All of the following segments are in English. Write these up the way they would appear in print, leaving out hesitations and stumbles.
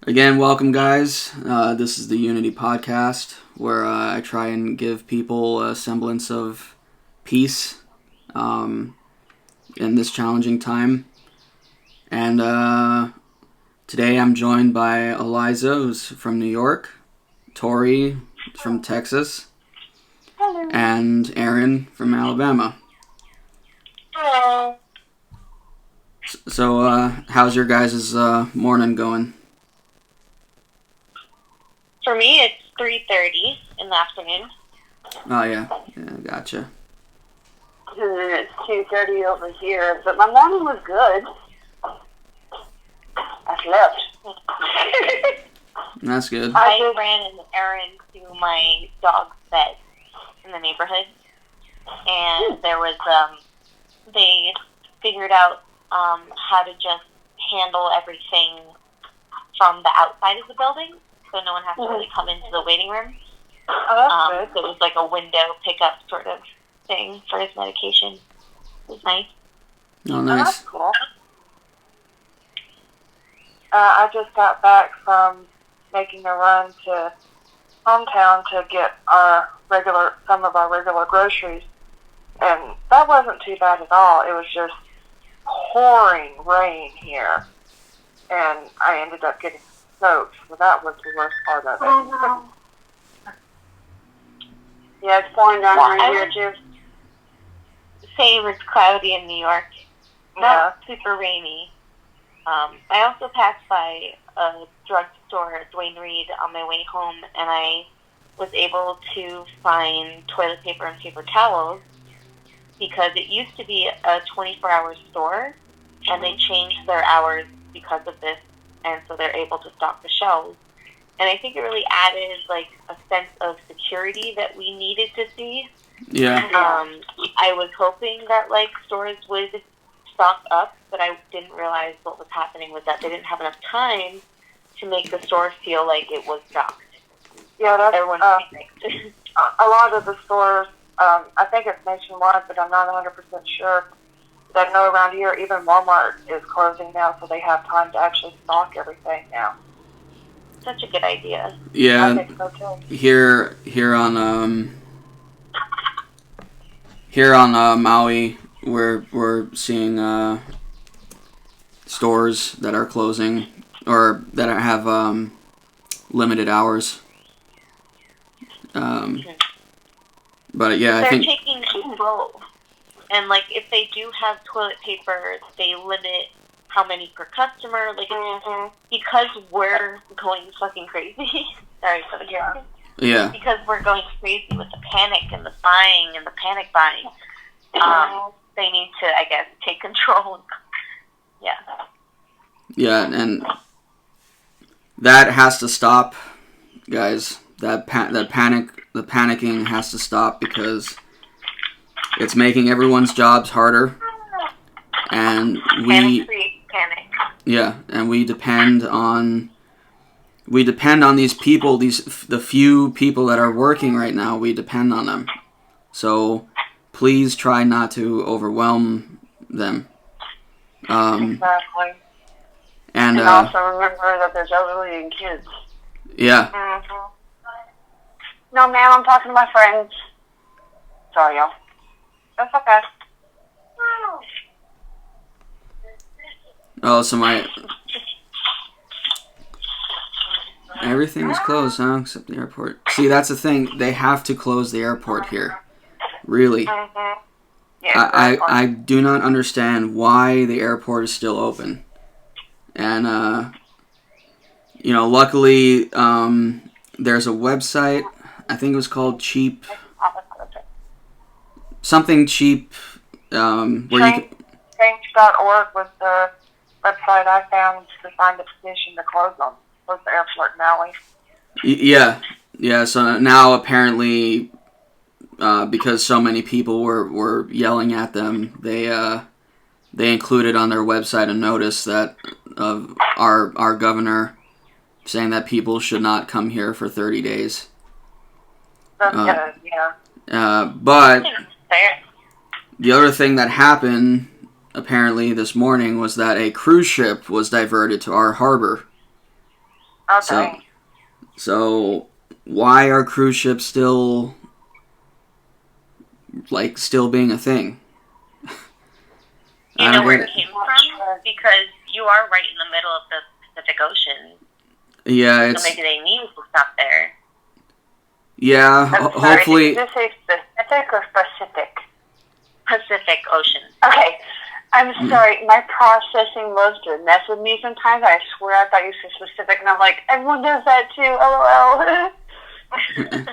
Again, welcome, guys. This is the Unity Podcast, where I try and give people a semblance of peace in this challenging time. And today I'm joined by Eliza, who's from New York, Tori from Texas, Hello. and Aaron from Alabama. Hello. So, how's your guys' morning going? For me, it's 3:30 in the afternoon. Oh, yeah, gotcha. And then it's 2:30 over here. But my morning was good. I slept. That's good. I ran an errand to my dog's vet in the neighborhood, and there was they figured out how to just handle everything from the outside of the building, so no one has to really come into the waiting room. Oh, that's good. So it was like a window pickup sort of thing for his medication. It was nice. Oh, Oh, nice. that's cool. I just got back from making a run to hometown to get some of our regular groceries, and that wasn't too bad at all. It was just pouring rain here, and I ended up getting soaked, so that was the worst part of it. Oh, Yeah, it's pouring down Well, here too. Say it was cloudy in New York. Yeah. Not super rainy. I also passed by a drugstore at Duane Reade on my way home, and I was able to find toilet paper and paper towels because it used to be a 24-hour store, and they changed their hours because of this, and so they're able to stock the shelves. And I think it really added like a sense of security that we needed to see. Yeah. I was hoping that like stores would stock up, but I didn't realize what was happening was that they didn't have enough time to make the store feel like it was stocked. Yeah, that's Everyone's a lot of the stores. I think it's nationwide, but I'm not 100% sure. I know around here, even Walmart is closing now, so they have time to actually stock everything now. Such a good idea. I Yeah. think so too. Here on Maui, we're seeing stores that are closing or that have limited hours. But yeah, I They're think taking control. And like if they do have toilet paper, they limit how many per customer. Like it's because we're going fucking crazy. Sorry for the Yeah. yeah, because we're going crazy with the panic and the buying and the panic buying. They need to, I guess, take control. Yeah. and that has to stop, guys. The panicking has to stop because it's making everyone's jobs harder, and Panic creates panic. yeah, and we depend on these people, the few people that are working right now. We depend on them. So please try not to overwhelm them. Exactly. And And also remember that there's elderly and kids. yeah, No, ma'am, I'm talking to my friends. Sorry, y'all. That's okay. oh, so everything's closed, huh? Except the airport. See, that's the thing. They have to close the airport here. Really. Yeah, I do not understand why the airport is still open. And, luckily, there's a website, I think it was called Cheap, something cheap, where you can, Change.org was the website I found to find a petition to close the airport in Maui. yeah, so now apparently, because so many people were yelling at them, they included on their website a notice that of our governor saying that people should not come here for 30 days. That's good, yeah. But Fair. the other thing that happened apparently this morning was that a cruise ship was diverted to our harbor. Okay. So why are cruise ships still being a thing? You know where it came from? Because you are right in the middle of the Pacific Ocean. Yeah, so maybe they need to stop there. Yeah, hopefully. Did you say specific or specific? Pacific Ocean. Okay. I'm sorry, my processing loves to mess with me sometimes. I swear I thought you said specific, and I'm like, everyone does that too, LOL.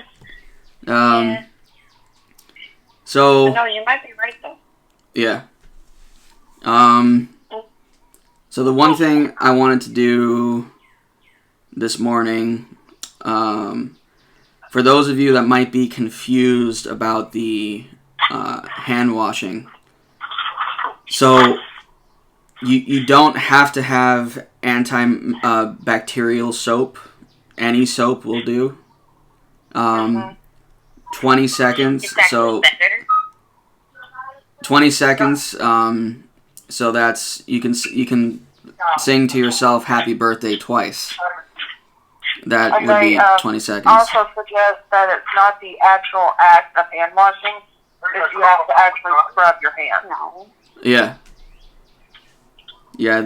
Yeah. So... No, you might be right, though. Yeah. So the one thing I wanted to do this morning, for those of you that might be confused about the hand washing, so you don't have to have antibacterial soap. Any soap will do. 20 seconds. So better. 20 seconds. So that's you can sing to yourself "Happy Birthday" twice. That would be 20 seconds. I also suggest that it's not the actual act of hand washing, because you have to actually scrub your hands. No. Yeah. Yeah,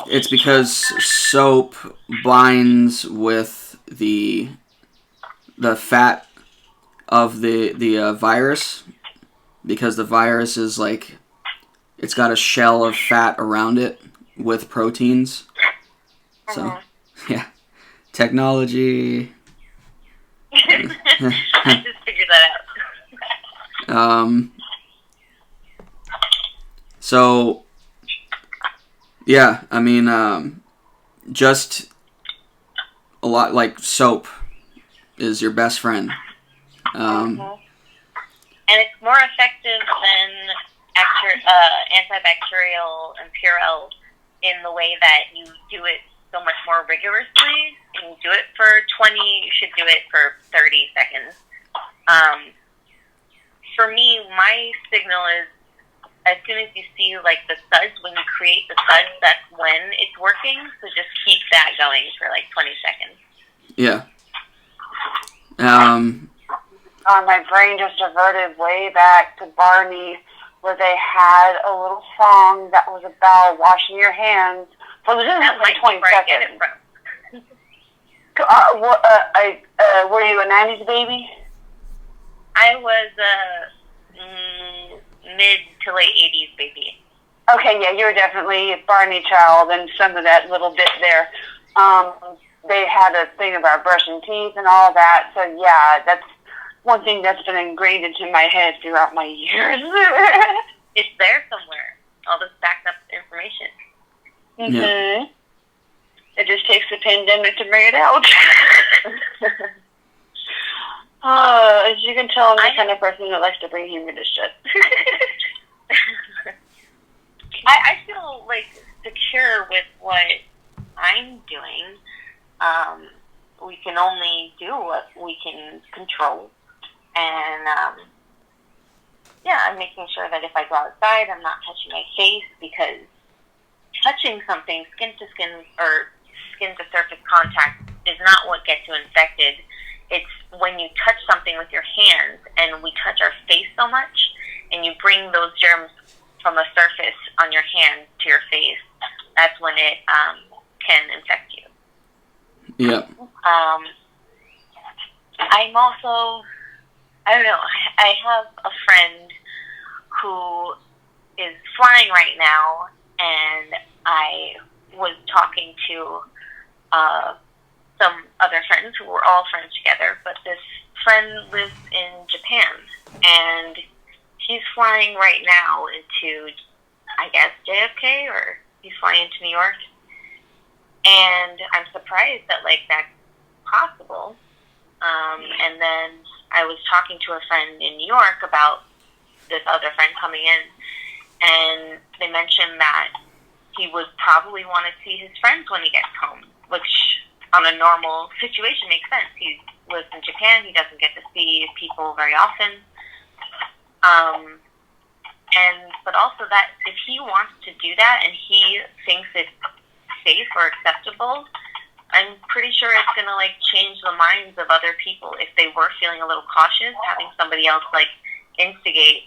it's because soap binds with the fat of the virus, because the virus is it's got a shell of fat around it with proteins. So, yeah. Technology. I just figured that out. So, yeah, I mean, just a lot like soap is your best friend. And it's more effective than antibacterial and Purell in the way that you do it so much more rigorously. And you do it for 20, you should do it for 30 seconds. For me, my signal is as soon as you see the suds, when you create the suds, that's when it's working. So just keep that going for 20 seconds. Yeah. My brain just diverted way back to Barney, where they had a little song that was about washing your hands for legitimately 20 seconds. Were you a 90s baby? I was mid to late 80s baby. Okay, yeah, you were definitely a Barney child and some of that little bit there. They had a thing about brushing teeth and all that, so yeah, that's one thing that's been ingrained into my head throughout my years. It's there somewhere. All this backed up information. Yeah. It just takes the pandemic to bring it out. As you can tell, I'm the kind of person that likes to bring humor to shit. I feel secure with what I'm doing. We can only do what we can control. And, I'm making sure that if I go outside, I'm not touching my face, because touching something skin to skin or skin to surface contact is not what gets you infected. It's when you touch something with your hands, and we touch our face so much, and you bring those germs from a surface on your hand to your face, that's when it can infect you. Yeah. I'm also, I don't know, I have a friend who is flying right now, and I was talking to some other friends who were all friends together, but this friend lives in Japan, and he's flying right now into, I guess, JFK, or he's flying into New York, and I'm surprised that that's possible. And then I was talking to a friend in New York about this other friend coming in, and they mentioned that he would probably want to see his friends when he gets home, which on a normal situation makes sense. He lives in Japan, he doesn't get to see people very often. But also that if he wants to do that and he thinks it's safe or acceptable, I'm pretty sure it's going to, like, change the minds of other people. If they were feeling a little cautious, having somebody else, like, instigate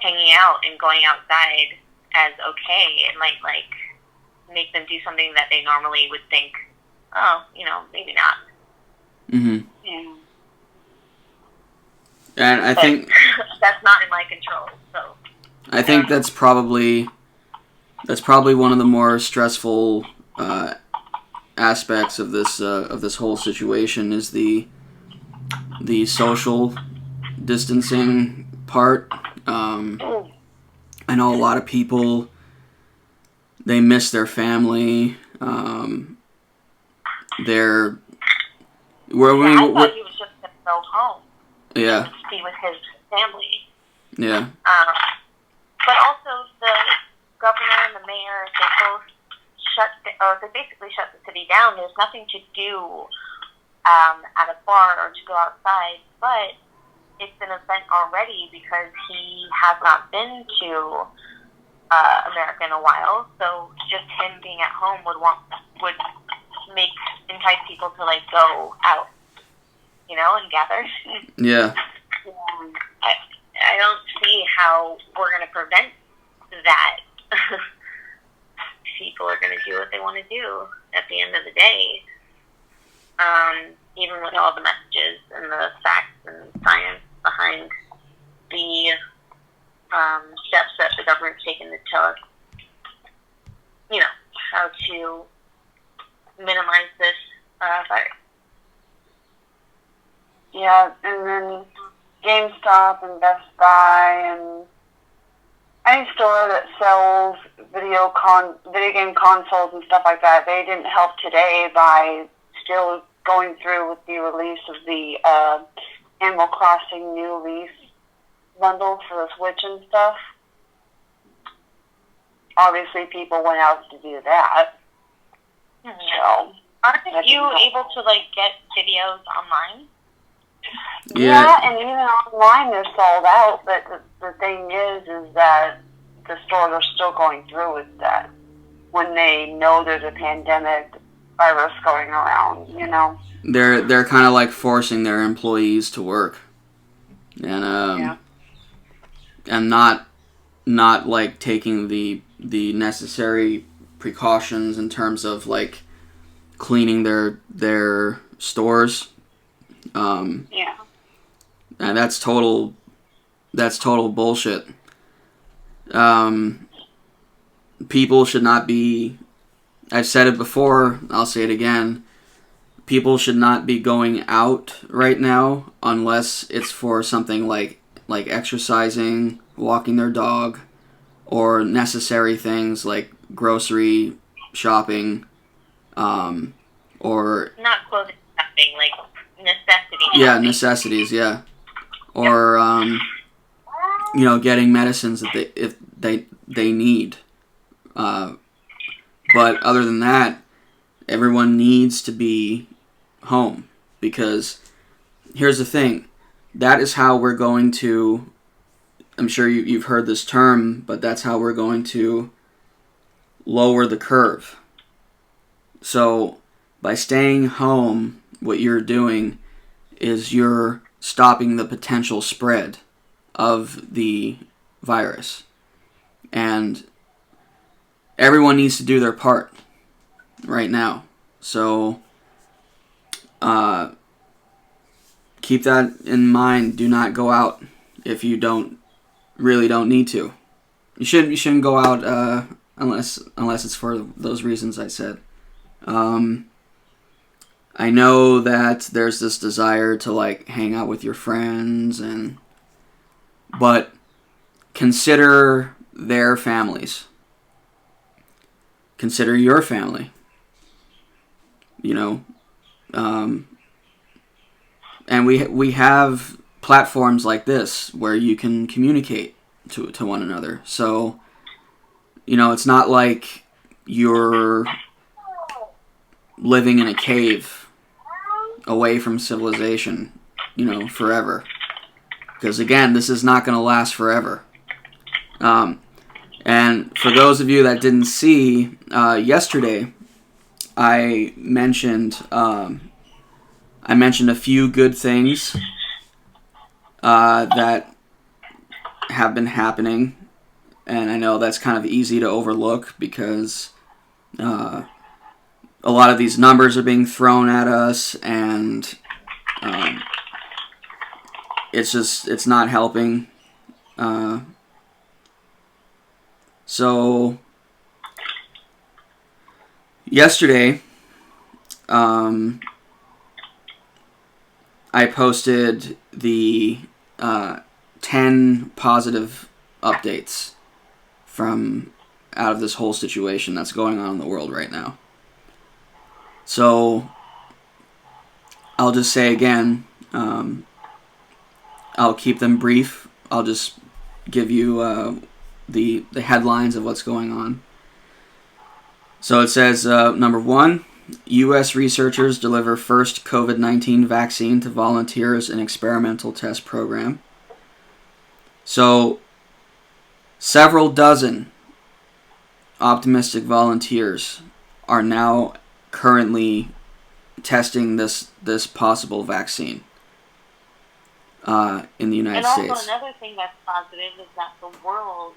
hanging out and going outside as okay, it might, like, make them do something that they normally would think, oh, maybe not. Mm-hmm. Yeah. And I think that's not in my control. So I think that's probably one of the more stressful aspects of this whole situation is the social distancing part. I know a lot of people, they miss their family. I thought he was just going to go home. Yeah. To be with his family. Yeah. But also the governor and the mayor, they basically shut the city down. There's nothing to do at a bar or to go outside, but it's an event already because he has not been to America in a while. So just him being at home would entice people to, like, go out, and gather. Yeah. I don't see how we're going to prevent that. People are going to do what they want to do at the end of the day. Even with all the messages and the facts and science behind the steps that the government's taken to tell us, how to minimize this virus. Yeah, and then GameStop and Best Buy and any store that sells video game consoles and stuff like that, they didn't help today by still going through with the release of the Animal Crossing new lease bundle for the Switch and stuff. Obviously, people went out to do that. Mm-hmm. So, aren't you able to, like, get videos online? Yeah, and even online they're sold out, but the thing is that the stores are still going through with that when they know there's a pandemic virus going around, They're kind of like forcing their employees to work. And and not like taking the necessary precautions in terms of, like, cleaning their stores. And that's total bullshit. People should not be, I've said it before, I'll say it again, people should not be going out right now unless it's for something like exercising, walking their dog, or necessary things like grocery shopping, or... Not clothing shopping, like necessities. Yeah, necessities, yeah. Or, getting medicines that they need. But other than that, everyone needs to be home, because here's the thing. That is how we're going to, I'm sure you've heard this term, but that's how we're going to lower the curve. So by staying home, what you're doing is you're stopping the potential spread of the virus. And everyone needs to do their part right now. So keep that in mind. Do not go out if you really don't need to. You shouldn't go out unless it's for those reasons I said. I know that there's this desire to, like, hang out with your friends, but consider their families. Consider your family. And we have platforms like this where you can communicate to one another. So, it's not like you're living in a cave away from civilization, forever. Because, again, this is not going to last forever. And for those of you that didn't see, yesterday I mentioned a few good things that have been happening, and I know that's kind of easy to overlook because a lot of these numbers are being thrown at us, and it's not helping. So yesterday, I posted the 10 positive updates from out of this whole situation that's going on in the world right now. So I'll just say again, I'll keep them brief. I'll just give you the headlines of what's going on. So it says, number 1, U.S. researchers deliver first COVID-19 vaccine to volunteers in experimental test program. So, several dozen optimistic volunteers are now currently testing this possible vaccine in the United States. And also another thing that's positive is that the world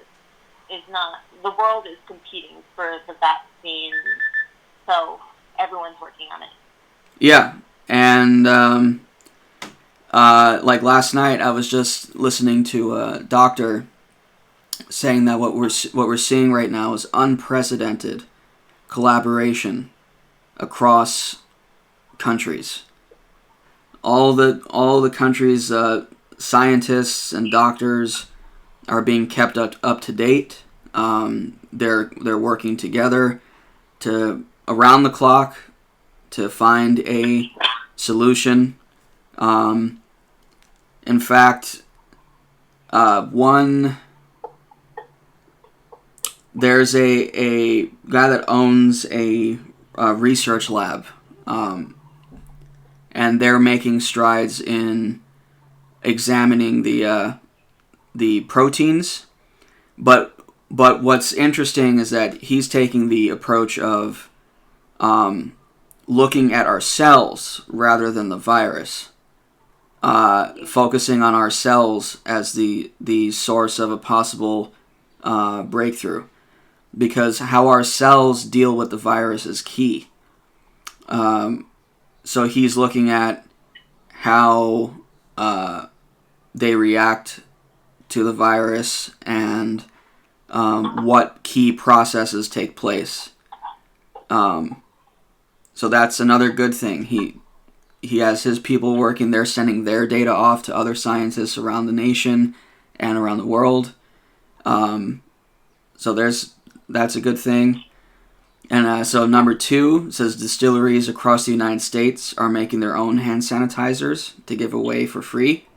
is competing for the vaccine, so everyone's working on it. Yeah, and like last night, I was just listening to a doctor saying that what we're seeing right now is unprecedented collaboration across countries. All the countries' scientists and doctors are being kept up to date. They're working together to around the clock to find a solution. In fact, there's a guy that owns a research lab, and they're making strides in examining the proteins. But what's interesting is that he's taking the approach of looking at our cells rather than the virus, focusing on our cells as the source of a possible breakthrough, because how our cells deal with the virus is key. So he's looking at how they react to the virus and what key processes take place. So that's another good thing. He has his people working. They're sending their data off to other scientists around the nation and around the world. So that's a good thing. And so number 2 says distilleries across the United States are making their own hand sanitizers to give away for free.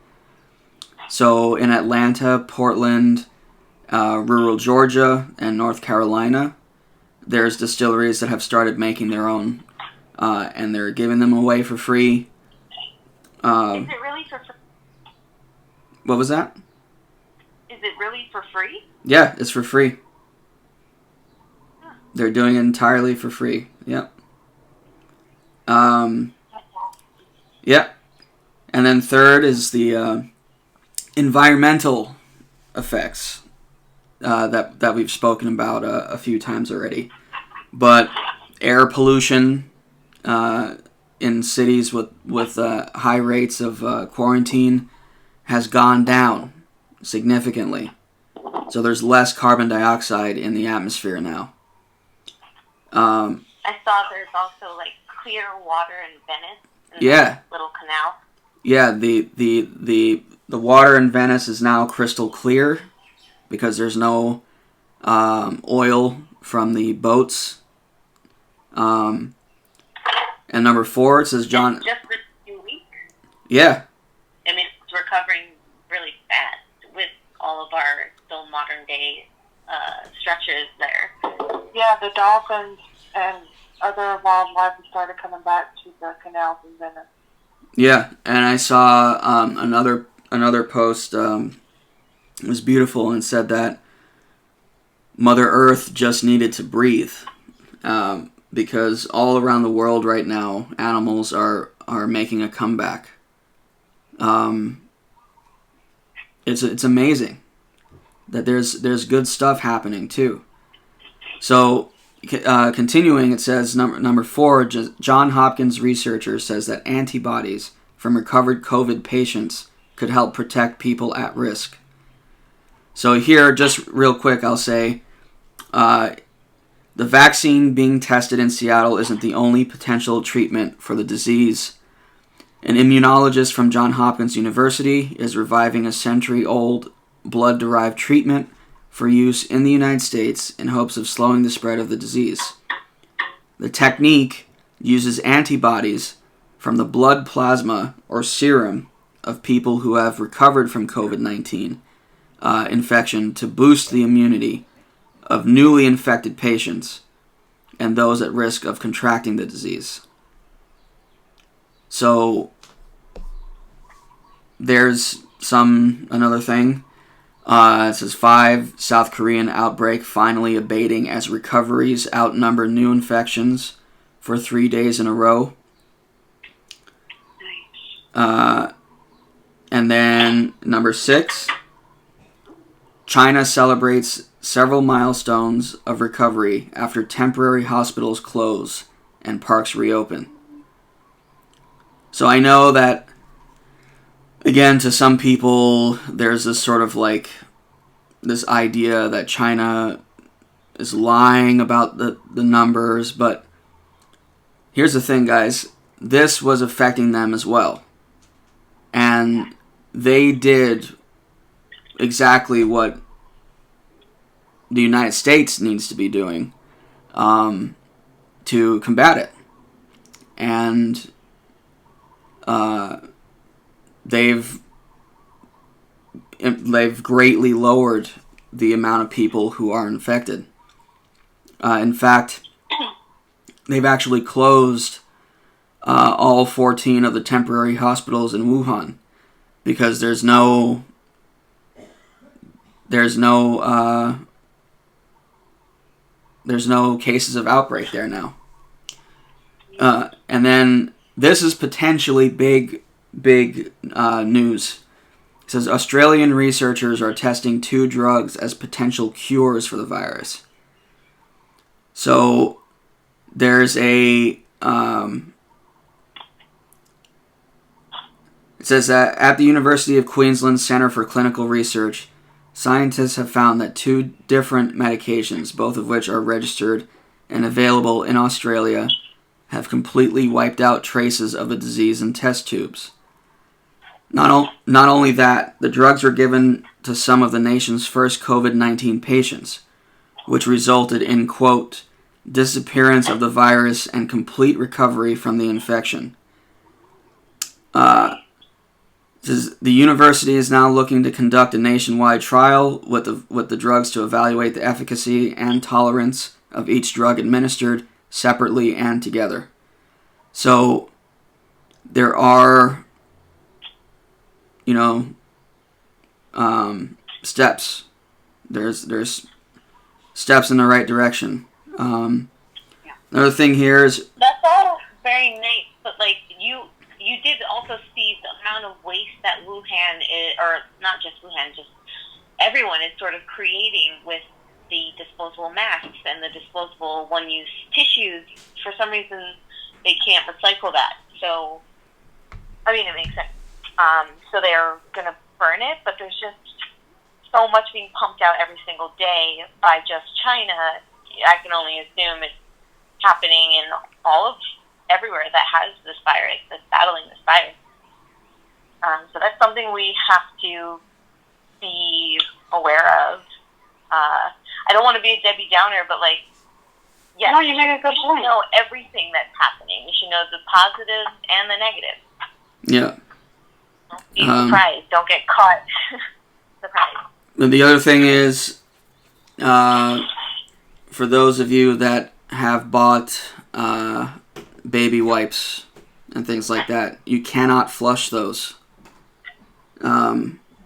So in Atlanta, Portland, rural Georgia, and North Carolina, there's distilleries that have started making their own, and they're giving them away for free. Is it really for free? What was that? Is it really for free? Yeah, it's for free. They're doing it entirely for free. Yep. Yep. And then third is the environmental effects that we've spoken about a few times already. But air pollution in cities with high rates of quarantine has gone down significantly. So there's less carbon dioxide in the atmosphere now. I saw there's also like clear water in Venice. Yeah. Little canal. Yeah, the water in Venice is now crystal clear because there's no oil from the boats. And number 4, it says John. Just for 2 weeks. Yeah. I mean, it's recovering really fast with all of our still modern day structures there. Yeah, the dolphins and other wildlife have started coming back to the canals in Venice. Yeah, and I saw another post. It was beautiful and said that Mother Earth just needed to breathe because all around the world right now, animals are making a comeback. It's amazing that there's good stuff happening too. So, continuing, it says number 4, John Hopkins researcher says that antibodies from recovered COVID patients could help protect people at risk. So here, just real quick, I'll say, the vaccine being tested in Seattle isn't the only potential treatment for the disease. An immunologist from Johns Hopkins University is reviving a century-old blood-derived treatment for use in the United States in hopes of slowing the spread of the disease. The technique uses antibodies from the blood plasma or serum of people who have recovered from COVID-19 infection to boost the immunity of newly infected patients and those at risk of contracting the disease. So there's another thing. It says 5, South Korean outbreak finally abating as recoveries outnumber new infections for 3 days in a row. And then number 6, China celebrates several milestones of recovery after temporary hospitals close and parks reopen. So I know that, again, to some people, there's this sort of like, this idea that China is lying about the numbers, but here's the thing, guys. This was affecting them as well. And they did exactly what the United States needs to be doing to combat it. And they've greatly lowered the amount of people who are infected. In fact, they've actually closed all 14 of the temporary hospitals in Wuhan because there's no cases of outbreak there now. And then this is potentially big news. It says Australian researchers are testing 2 drugs as potential cures for the virus. So there's it says that at the University of Queensland Centre for Clinical Research, scientists have found that 2 different medications, both of which are registered and available in Australia, have completely wiped out traces of the disease in test tubes. Not only that, the drugs were given to some of the nation's first COVID-19 patients, which resulted in, quote, disappearance of the virus and complete recovery from the infection. The university is now looking to conduct a nationwide trial with the drugs to evaluate the efficacy and tolerance of each drug administered separately and together. So there are, steps. There's steps in the right direction. Another thing here is that's all very nice, but like you did also see the amount of waste that Wuhan is, or not just Wuhan, just everyone is sort of creating with the disposable masks and the disposable one-use tissues. For some reason, they can't recycle that. So, I mean, it makes sense. So they're going to burn it, but there's just so much being pumped out every single day by just China. I can only assume it's happening in everywhere that has this virus, that's battling this virus. So that's something we have to be aware of. I don't want to be a Debbie Downer, but yes, no, you make a good we should point. know everything that's happening. We should know the positives and the negatives. Yeah. Don't be surprised. Don't get caught surprised. And the other thing is, for those of you that have bought baby wipes and things like that, you cannot flush those.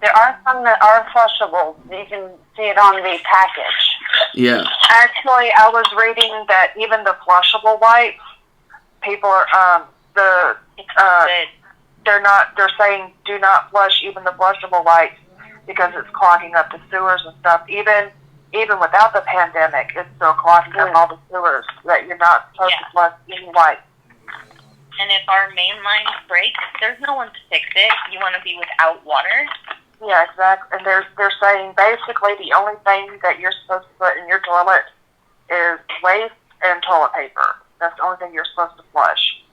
There are some that are flushable. You can see it on the package. Yeah. Actually, I was reading that even the flushable wipes, people are they're saying do not flush even the flushable wipes because it's clogging up the sewers and stuff. Even without the pandemic, it's still clogging up all the sewers that you're not supposed to flush any wipes. And if our main lines break, there's no one to fix it. You want to be without water. Yeah, exactly. And they're saying basically the only thing that you're supposed to put in your toilet is waste and toilet paper. That's the only thing you're supposed to flush.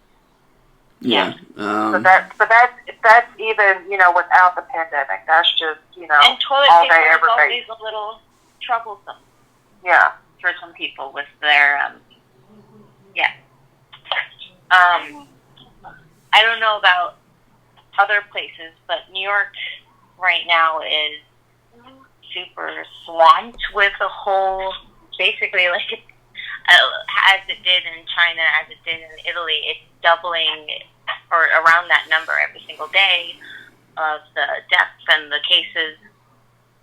Yeah. But that's even, without the pandemic. That's just, and toilet all paper day, is every always day. a little troublesome. Yeah. For some people with their I don't know about other places, but New York right now is super swamped with the whole, basically like as it did in China, as it did in Italy, it's doubling or around that number every single day of the deaths and the cases.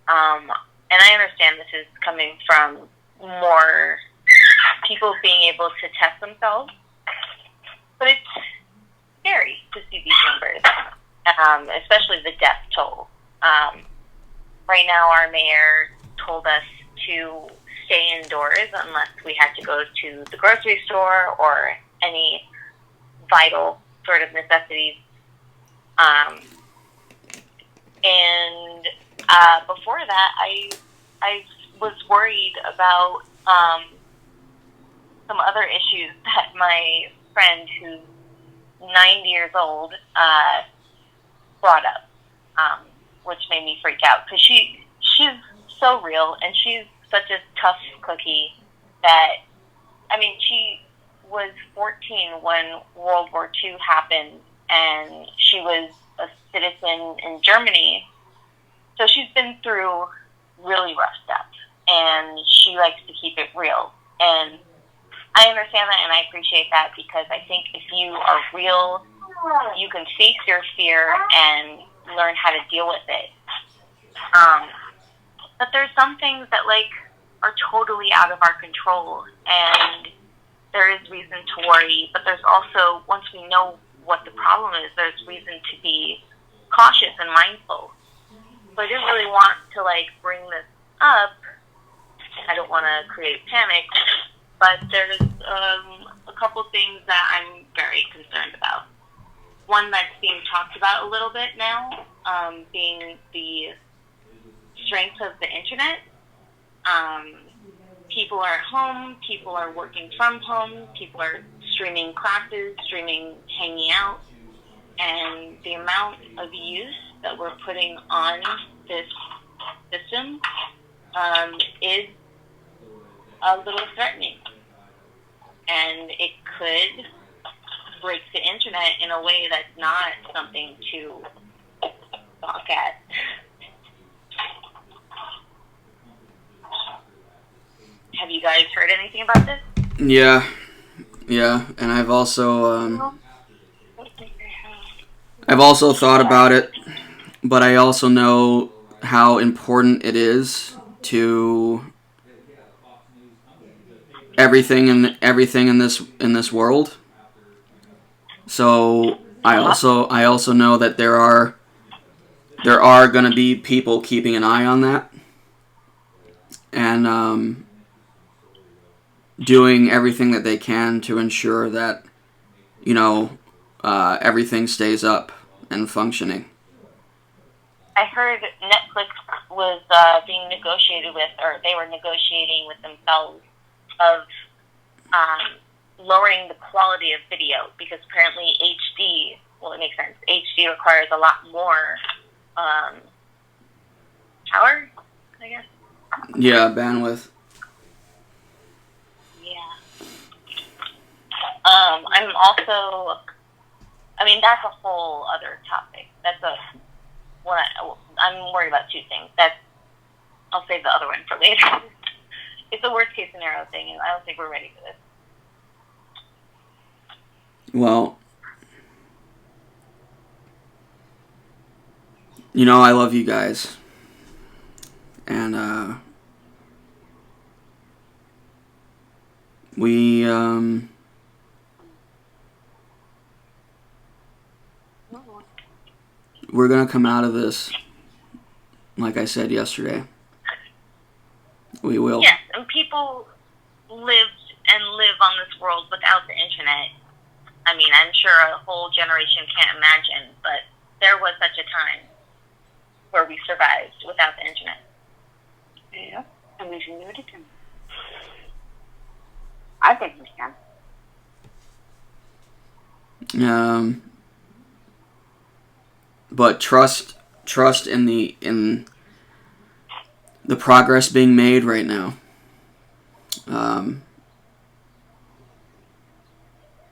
And I understand this is coming from more people being able to test themselves, but it's scary to see these numbers, especially the death toll. Right now, our mayor told us to stay indoors unless we had to go to the grocery store or any vital sort of necessities. And before that, I was worried about some other issues that my friend, who's 90 years old, brought up, which made me freak out because she's so real and she's such a tough cookie that, I mean, she was 14 when World War II happened and she was a citizen in Germany. So she's been through really rough stuff and she likes to keep it real. And I understand that and I appreciate that because I think if you are real, you can face your fear and learn how to deal with it. But there's some things that are totally out of our control and there is reason to worry, but there's also, once we know what the problem is, there's reason to be cautious and mindful. So I didn't really want to bring this up. I don't want to create panic, but there's a couple things that I'm very concerned about. One that's being talked about a little bit now, being the strength of the internet. People are at home, people are working from home, people are streaming classes, streaming hanging out, and the amount of use that we're putting on this system is a little threatening. And it could break the internet in a way that's not something to balk at. Have you guys heard anything about this? Yeah, and I've also thought about it, but I also know how important it is to everything in this world. So I also know that there are going to be people keeping an eye on that and doing everything that they can to ensure that everything stays up and functioning. I heard Netflix was being negotiated with, or they were negotiating with themselves of lowering the quality of video because apparently HD, well, it makes sense. HD requires a lot more power, I guess. Yeah, bandwidth. Yeah. I'm also, I mean, that's a whole other topic. I'm worried about two things. I'll save the other one for later. It's a worst case scenario thing, and I don't think we're ready for this. Well, You know, I love you guys. And, we're gonna come out of this, like I said yesterday. We will. Yes, and people lived and live on this world without the internet. I mean, I'm sure a whole generation can't imagine, but there was such a time where we survived without the internet. Yeah, and we can do it again. I think we can. But trust in the progress being made right now. And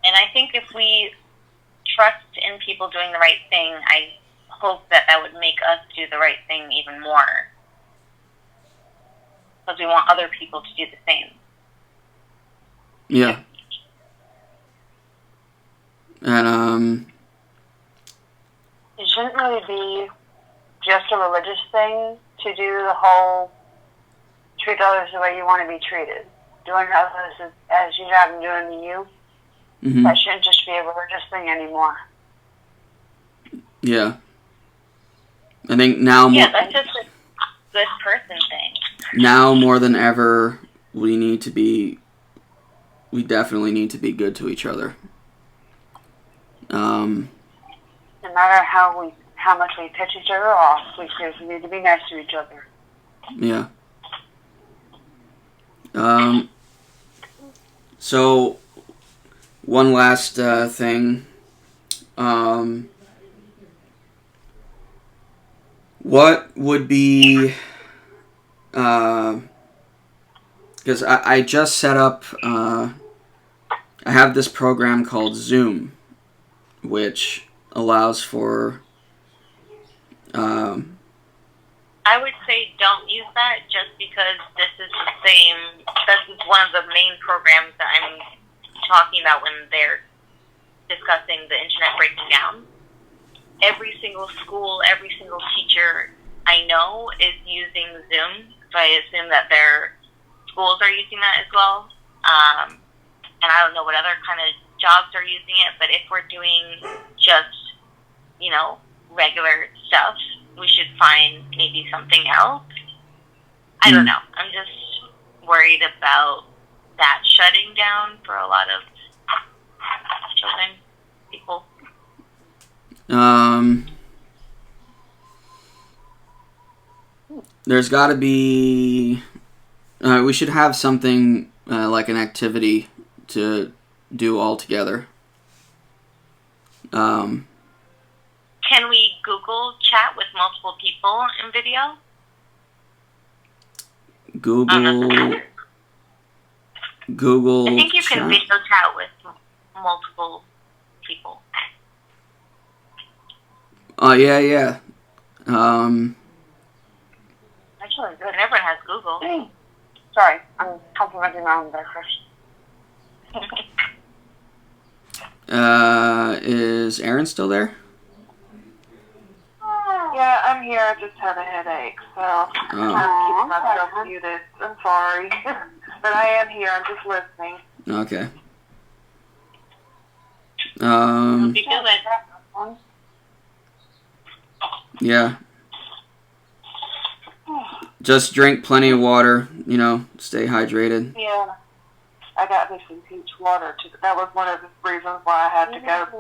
I think if we trust in people doing the right thing, I hope that would make us do the right thing even more. Because we want other people to do the same. Yeah. And it shouldn't really be just a religious thing to do the whole treat others the way you want to be treated. Doing others as you have them doing to you. mm-hmm. That shouldn't just be a religious thing anymore. Yeah. I think now more. Yeah, that's just a good person thing. Now more than ever, we definitely need to be good to each other. No matter how much we pitch each other off, we seriously need to be nice to each other. Yeah. So, one last thing. What would be... Because I just set up... I have this program called Zoom, which allows for... I would say don't use that just because this is one of the main programs that I'm talking about when they're discussing the internet breaking down. Every single school, every single teacher I know is using Zoom, so I assume that their schools are using that as well. And I don't know what other kind of jobs are using it, but if we're doing just, regular stuff, we should find maybe something else. I don't know. I'm just worried about that shutting down for a lot of children, people. There's got to be... we should have something like an activity to do all together. Can we Google chat with multiple people in video? Google I think you chat. can video chat with multiple people. Yeah. Actually, good. And everyone has Google. Sorry, I'm complimenting my own breakfast. Is Aaron still there? Yeah, I'm here. I just had a headache, so I'm keeping myself muted. I'm sorry. But I am here. I'm just listening. Okay. Be good. Yeah. Just drink plenty of water, stay hydrated. Yeah. I got me some peach water, too. That was one of the reasons why I had to go to the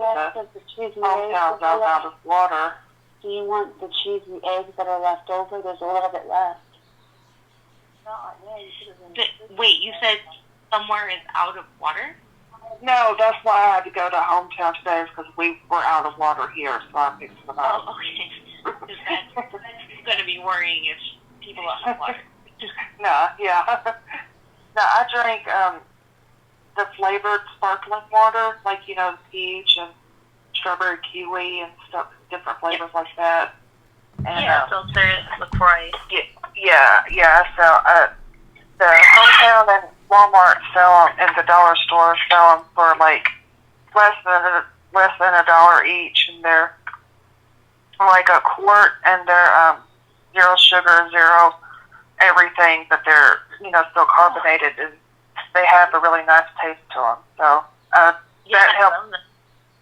hometowns. I was out of water. Do you want the cheesy eggs that are left over? There's a little bit left. Wait, you said somewhere is out of water? No, that's why I had to go to hometown today, because we were out of water here, so I picked them up. Oh, okay. That's going to be worrying if people don't have water. No, yeah. No, I drank the flavored sparkling water, like, peach and strawberry kiwi and stuff, different flavors like that. And, filters, LaCroix. Yeah. So the hometown and Walmart sell them, and the dollar store sell them for like less than $1 each, and they're like a quart, and they're zero sugar, zero everything, but they're still carbonated, and they have a really nice taste to them. So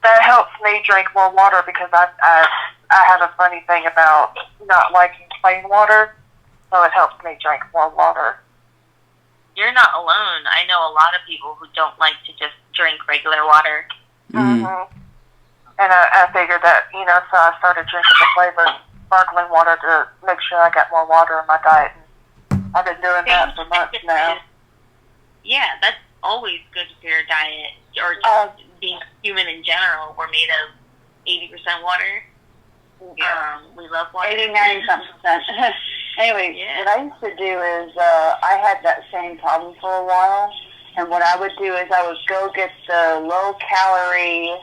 that helps me drink more water because I have a funny thing about not liking plain water, so it helps me drink more water. You're not alone. I know a lot of people who don't like to just drink regular water. Mm-hmm. And I figured that, so I started drinking the flavored sparkling water to make sure I got more water in my diet. And I've been doing that for months now. Yeah, that's always good for your diet, or just being human in general. We're made of 80% water. We love water. 80-90%. Anyway, what I used to do is I had that same problem for a while, and what I would do is I would go get the low-calorie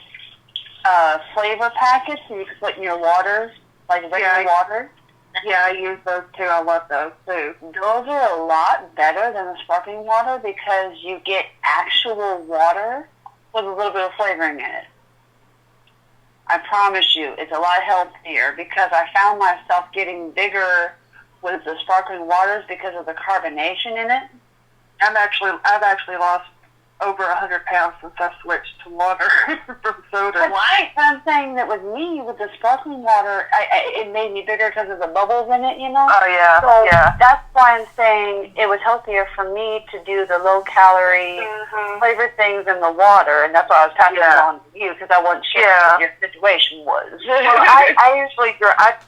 flavor packets that you could put in your water, like regular water. Yeah, I use those too. I love those too. Those are a lot better than the sparkling water because you get actual water with a little bit of flavoring in it. I promise you, it's a lot healthier because I found myself getting bigger with the sparkling waters because of the carbonation in it. I've actually lost over 100 pounds since I switched to water from soda. Why? I'm saying that with me, with the sparkling water, it made me bigger because of the bubbles in it, Oh, yeah. So that's why I'm saying it was healthier for me to do the low-calorie flavored things in the water, and that's why I was passing it on to you, because I wasn't sure what your situation was. Well, I usually,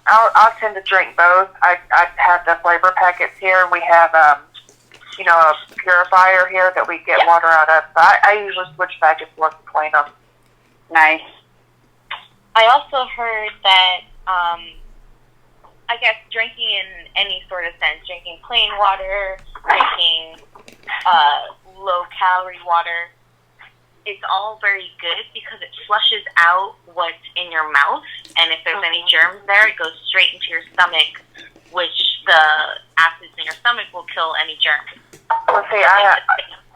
I'll tend to drink both. I have the flavor packets here, and we have, a purifier here that we get water out of. So I usually switch back and forth between them. Nice. I also heard that, I guess drinking in any sort of sense, drinking plain water, drinking low-calorie water, it's all very good because it flushes out what's in your mouth, and if there's any germs there, it goes straight into your stomach, which the acids in your stomach will kill any germs. Well, see, I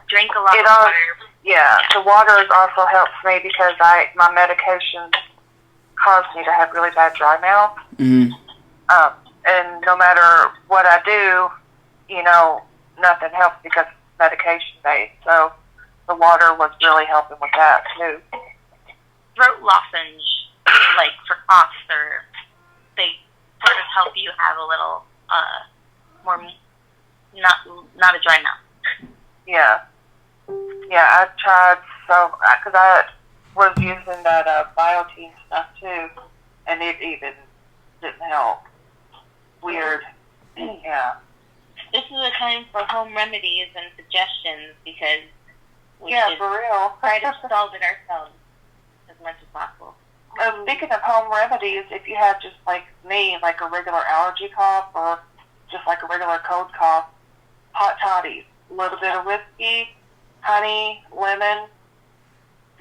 drink a lot of water. Yeah, the water also helps me because my medications cause me to have really bad dry mouth. Mm-hmm. And no matter what I do, nothing helps because it's medication based. So the water was really helping with that too. Throat lozenge, like for coughs, they sort of help you have a little more not a dry mouth. Yeah, I tried because I was using that Biotine stuff too, and it even didn't help. Weird. Yeah. This is a time for home remedies and suggestions because we should for real. try to solve it ourselves as much as possible. Speaking of home remedies, if you have just like me, like a regular allergy cough or just like a regular cold cough, hot toddies, a little bit of whiskey, honey, lemon,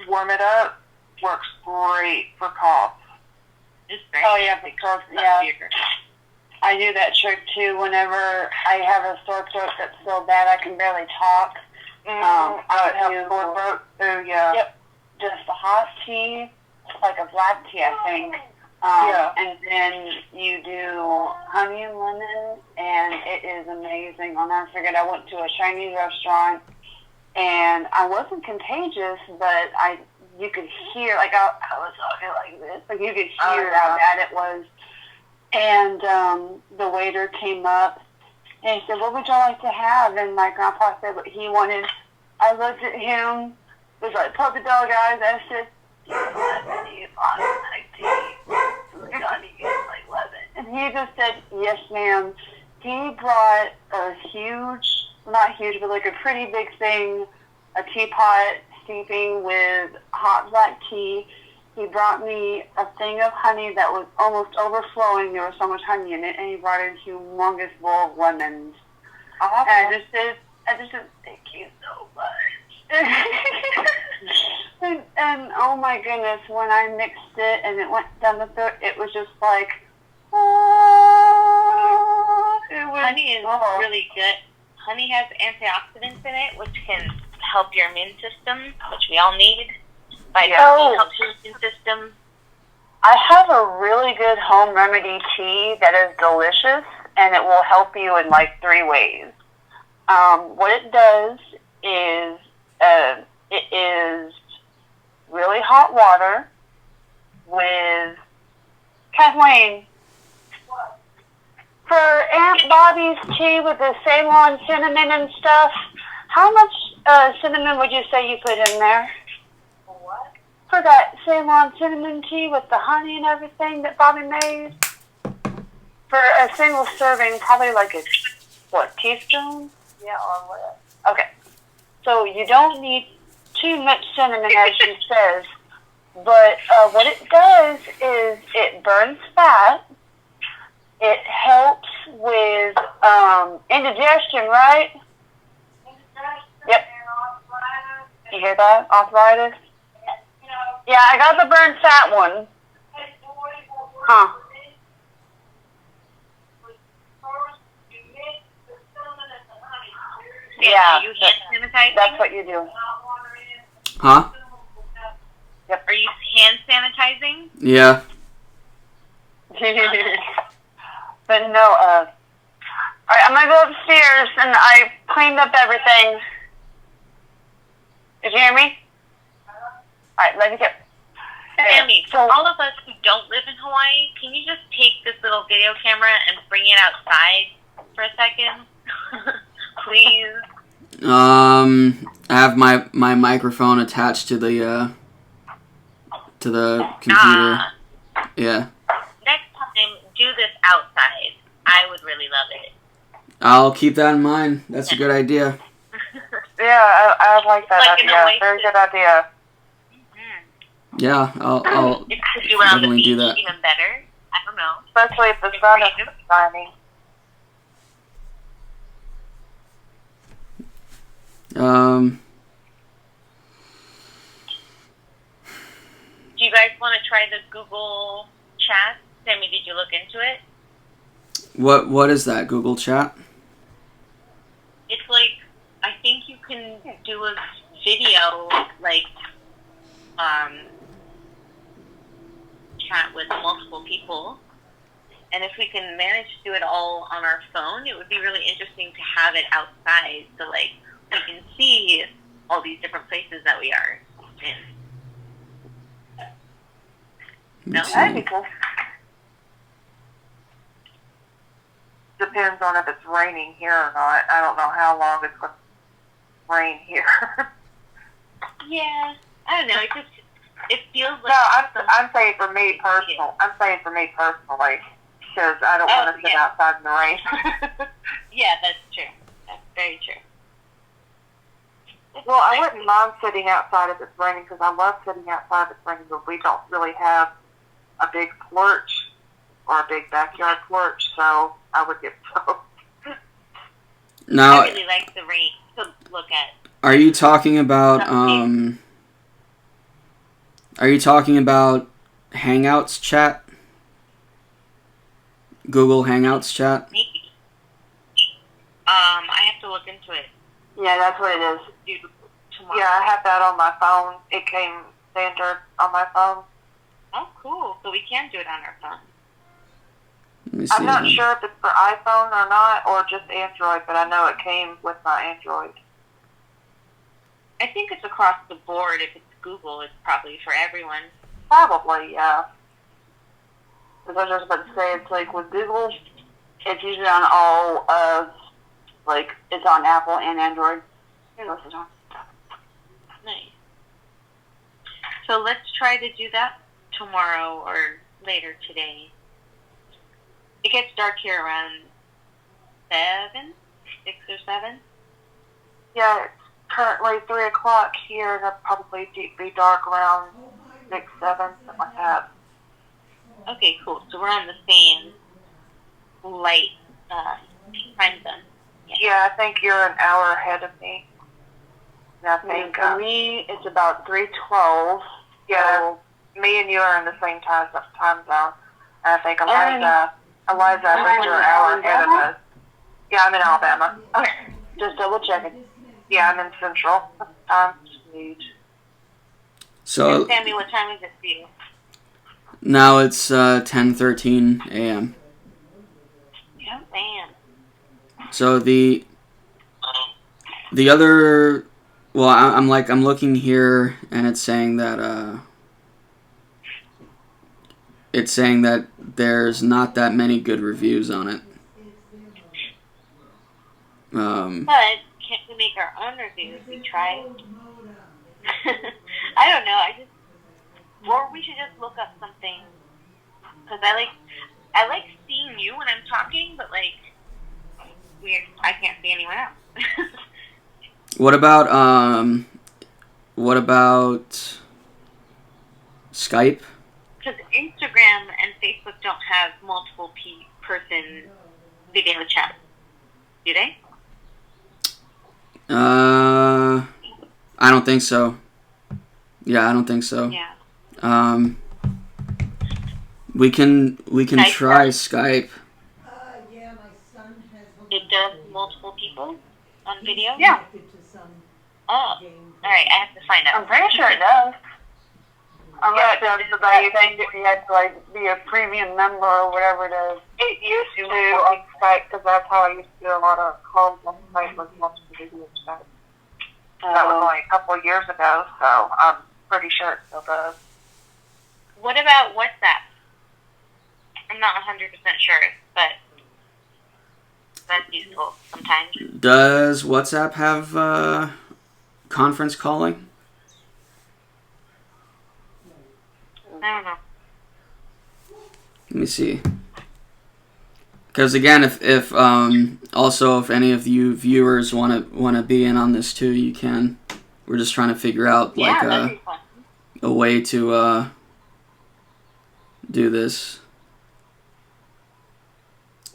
warm it up, works great for cough. It's great. Oh, yeah, because, I do that trick too whenever I have a sore throat that's so bad I can barely talk. It helps sore throat. Oh, yeah. Yep. Just a hot tea, like a black tea, I think. And then you do honey and lemon, and it is amazing. I'll never forget, I went to a Chinese restaurant, and I wasn't contagious, but you could hear, like, I was talking like this, like, you could hear how bad it was. And the waiter came up, and he said, "What would y'all like to have?" And my grandpa said what he wanted. I looked at him, was like puppy dog eyes, and I said, and he just said, "Yes, ma'am." He brought a huge, not huge, but like a pretty big thing, a teapot steeping with hot black tea. He brought me a thing of honey that was almost overflowing. There was so much honey in it, and he brought a humongous bowl of lemons. And I just said, "Thank you so much." and oh my goodness, when I mixed it and it went down the throat, it was just like, honey is really good. Honey has antioxidants in it, which can help your immune system, which we all need. Vitamin D helps your immune system. I have a really good home remedy tea that is delicious, and it will help you in like 3 ways. What it does is it is really hot water with Kathleen. For Aunt Bobby's tea with the Ceylon cinnamon and stuff, how much cinnamon would you say you put in there? For what? For that Ceylon cinnamon tea with the honey and everything that Bobby made? For a single serving, probably like a, teaspoon? Yeah, or what? Okay. So you don't need too much cinnamon, as she says. But what it does is it burns fat. It helps with indigestion, right? Yep. You hear that? Arthritis? Yeah, I got the burn fat one. Huh. Yeah, Are you hand sanitizing? that's what you do. Huh? Yep. Are you hand sanitizing? Yeah. But no, alright, I'm gonna go upstairs and I cleaned up everything. Did you hear me? Alright, let me go. Sammy, So, for all of us who don't live in Hawaii, can you just take this little video camera and bring it outside for a second? Please? I have my microphone attached to the computer. Yeah. Next time, do this outside. I would really love it. I'll keep that in mind. That's a good idea. Yeah, I like that Like an idea. oasis. Very good idea. Yeah, I'll If you could do it on the definitely beach, do that. even better. I don't know. Especially if the sun is shining. Do you guys want to try the Google Chat? Sammy, did you look into it? what is that, Google Chat? It's like, I think you can do a video, like, chat with multiple people. And if we can manage to do it all on our phone, it would be really interesting to have it outside so, like, we can see all these different places that we are in. No? Let's see. that'd be cool. Depends on if it's raining here or not. I don't know how long it's going to rain here. Yeah. I don't know. It feels like... No, I'm saying for me personal. I'm saying for me personally, because I don't want to sit yeah. outside in the rain. Yeah, that's true. That's very true. Well, I wouldn't mind sitting outside if it's raining, because I love sitting outside if it's raining, but we don't really have a big porch or a big backyard porch, so I would get soaked. Now, I really like the rain to look at. are you talking about Hangouts chat? Google Hangouts chat? Maybe. I have to look into it. Yeah, that's what it is. Do tomorrow. Yeah, I have that on my phone. It came standard on my phone. Oh, cool. So we can do it on our phone. Let me see. I'm not sure if it's for iPhone or not, or just Android, but I know it came with my Android. I think it's across the board. If it's Google, it's probably for everyone. Probably, yeah. Because I was just about to say, it's like with Google, it's usually on all of, like, it's on Apple and Android. Nice. So let's try to do that tomorrow or later today. It gets dark here around 6 or 7. Yeah, it's currently 3 o'clock here, and it'll probably be dark around 6, 7, something like that. Okay, cool. So we're on the same light time zone. Yeah, I think you're an hour ahead of me. And I think, For me, it's about 3:12. yeah, me and you are in the same time zone. And I think Eliza, I think you're an hour ahead of us. Yeah, I'm in Alabama. Okay, just double checking. Yeah, I'm in Central. Sweet. So, Sammy, what time is it for you? Now it's 10:13 a.m. Yeah, man. So the other, well, I'm looking here, and it's saying that there's not that many good reviews on it. But can't we make our own reviews? We tried. I don't know. Or we should just look up something, because I like seeing you when I'm talking, but like weird, I can't see anyone else. What about Skype? Because Instagram and Facebook don't have multiple person video chat, do they? I don't think so. Yeah, I don't think so. Yeah. We can Skype try does. Skype. It does multiple people on video? Yeah. Oh. Alright, I have to find out. I'm pretty sure it does. Unless there's that thing that you had to like be a premium member or whatever to. It used to on Skype, because that's how I used to do a lot of calls on Skype with multiple video chat. That was only a couple of years ago, so I'm pretty sure it still does. What about WhatsApp? I'm not 100% sure, but that's useful sometimes. Does WhatsApp have conference calling? I don't know. Let me see. Because again, if also if any of you viewers want to be in on this too, you can. We're just trying to figure out like Yeah, that'd be fun. a way to do this.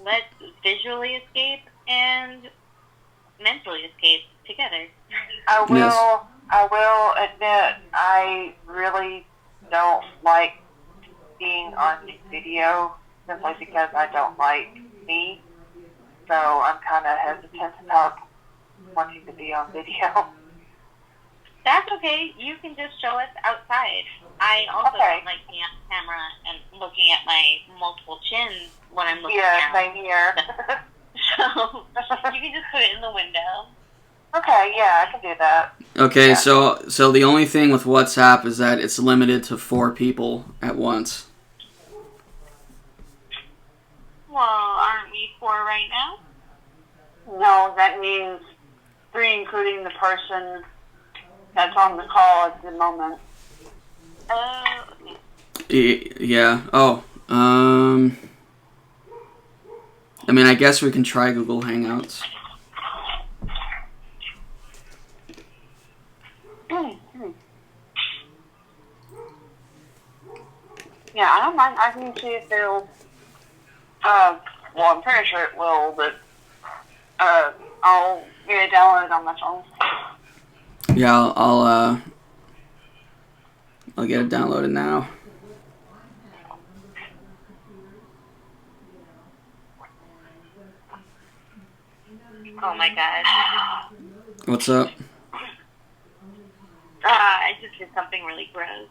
Let's visually escape and mentally escape together. I will admit, I really don't like being on video simply because I don't like me. So I'm kind of hesitant about wanting to be on video. That's okay. You can just show us outside. I also don't like being on camera and looking at my multiple chins when I'm looking Yeah, out. same here. So you can just put it in the window. Okay, yeah, I can do that. Okay, Yeah. so the only thing with WhatsApp is that it's limited to 4 people at once. Well, aren't we 4 right now? No, that means 3, including the person that's on the call at the moment. Okay. Yeah. Oh. I mean, I guess we can try Google Hangouts. Yeah, I don't mind. I can see if it'll. Well, I'm pretty sure it will, but I'll get it downloaded on my phone. Yeah, I'll get it downloaded now. Oh my god. What's up? I just did something really gross.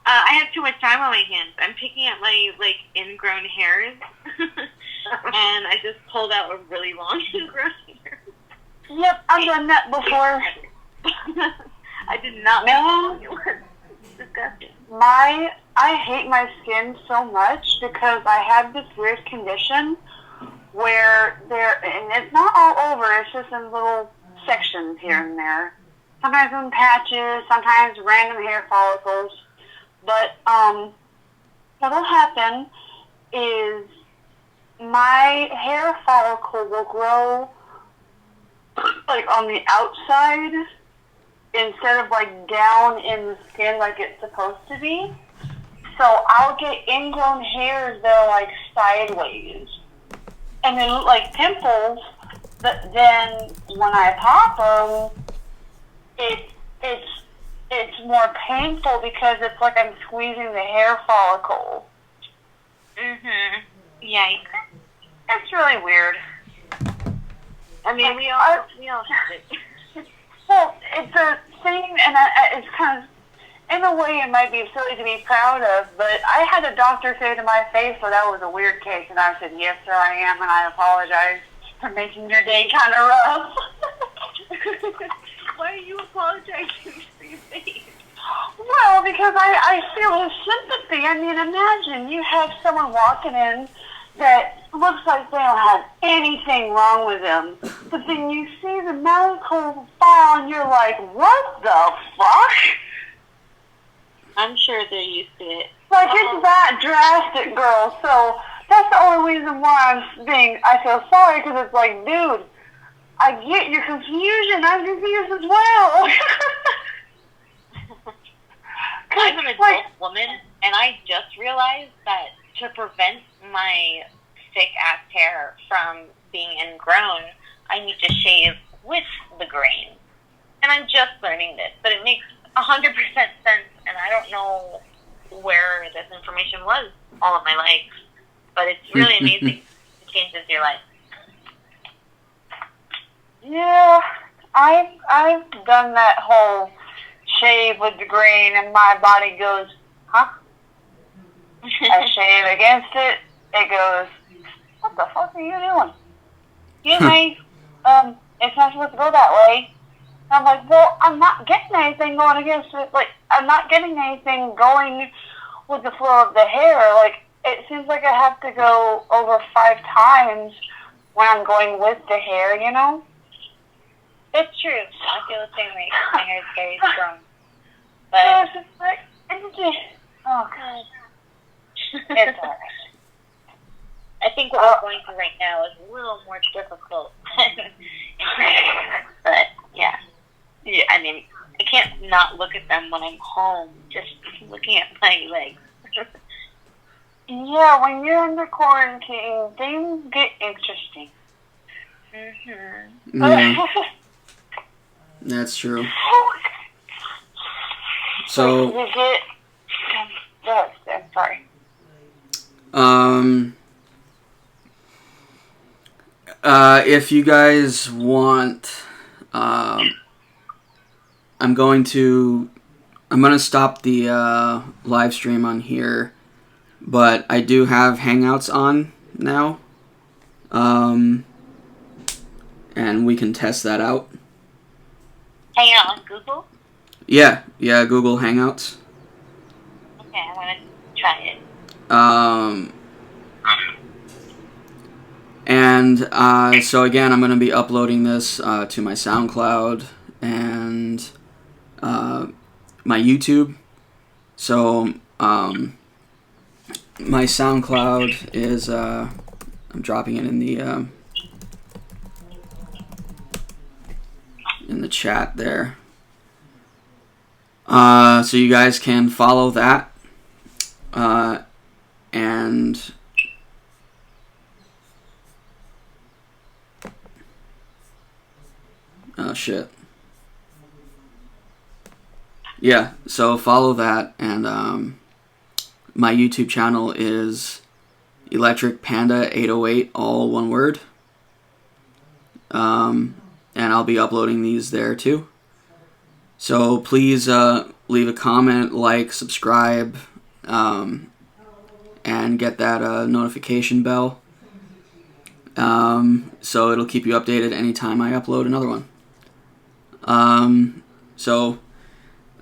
I have too much time on my hands. I'm picking at my, like, ingrown hairs. And I just pulled out a really long ingrown hair. Yep, I've done that before. I did not know it was disgusting. I hate my skin so much because I have this weird condition where and it's not all over, it's just in little sections here and there. Sometimes in patches, sometimes random hair follicles. But what'll happen is my hair follicle will grow like on the outside instead of like down in the skin like it's supposed to be. So I'll get ingrown hairs that are like sideways. And they look like pimples, but then when I pop them, it's more painful because it's like I'm squeezing the hair follicle. Yikes. It's really weird. I mean, we all have it. Well, it's a thing, and it's kind of, in a way, it might be silly to be proud of, but I had a doctor say to my face that that was a weird case, and I said, yes, sir, I am, and I apologize for making your day kind of rough. Why are you apologizing for your face? Well, because I feel his sympathy. I mean, imagine you have someone walking in that looks like they don't have anything wrong with them, but then you see the medical file and you're like, what the fuck? I'm sure they're used to it. Like, it's that drastic, girl. So that's the only reason why I feel sorry, because it's like, dude, I get your confusion. I'm confused as well. I'm an adult woman, and I just realized that to prevent my thick-ass hair from being ingrown, I need to shave with the grain. And I'm just learning this, but it makes 100% sense, and I don't know where this information was all of my life, but it's really amazing. It changes your life. Yeah, I've done that whole shave with the grain, and my body goes, huh? I shave against it, it goes, what the fuck are you doing? Excuse me, it's not supposed to go that way. I'm like, well, I'm not getting anything going against it. Like, I'm not getting anything going with the flow of the hair. Like, it seems like I have to go over 5 times when I'm going with the hair, you know? It's true. I feel the same way. My hair is very strong. So But it's just like, oh, God. It's alright. I think what we're going through right now is a little more difficult. But, yeah. Yeah, I mean, I can't not look at them when I'm home, just looking at my legs. Yeah, when you're under quarantine, things get interesting. Mm-hmm. Yeah, that's true. So, you get... I'm sorry. If you guys want, I'm going to stop the live stream on here, but I do have Hangouts on now, and we can test that out. Hang out on Google? Yeah, Google Hangouts. Okay, I want to try it. And so again, I'm going to be uploading this to my SoundCloud and my YouTube. So my SoundCloud is I'm dropping it in the chat there. So you guys can follow that. And oh shit. Yeah, so follow that, and my YouTube channel is Electric Panda 808, all one word. And I'll be uploading these there too. So please leave a comment, like, subscribe, and get that notification bell. So it'll keep you updated anytime I upload another one. So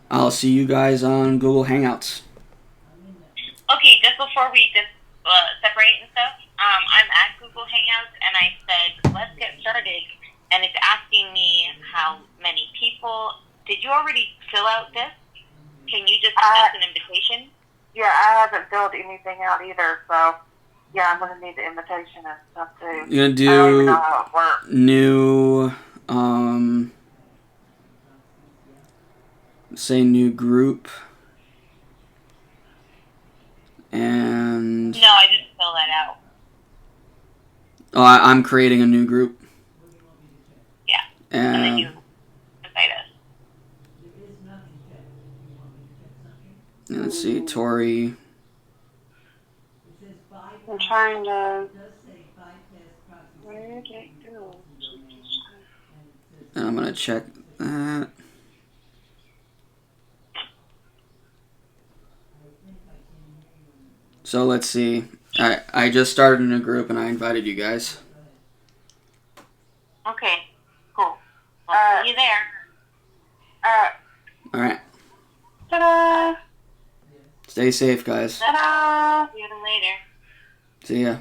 I'll see you guys on Google Hangouts. Okay, just before we separate and stuff, I'm at Google Hangouts, and I said, let's get started, and it's asking me how many people. Did you already fill out this? Can you just send us an invitation? Yeah, I haven't filled anything out either, so yeah, I'm going to need the invitation and stuff too. You're gonna I don't even know do how it works. new, say new group, and No, I didn't fill that out. oh, I'm creating a new group. Yeah, and then And you invite us. let's see, Tori. I'm trying to... Where did it go? And I'm gonna check that. So let's see. I just started a new group and I invited you guys. Okay, cool. Well, see you there. All right. Ta-da! Stay safe, guys. Ta-da! See you later. See ya.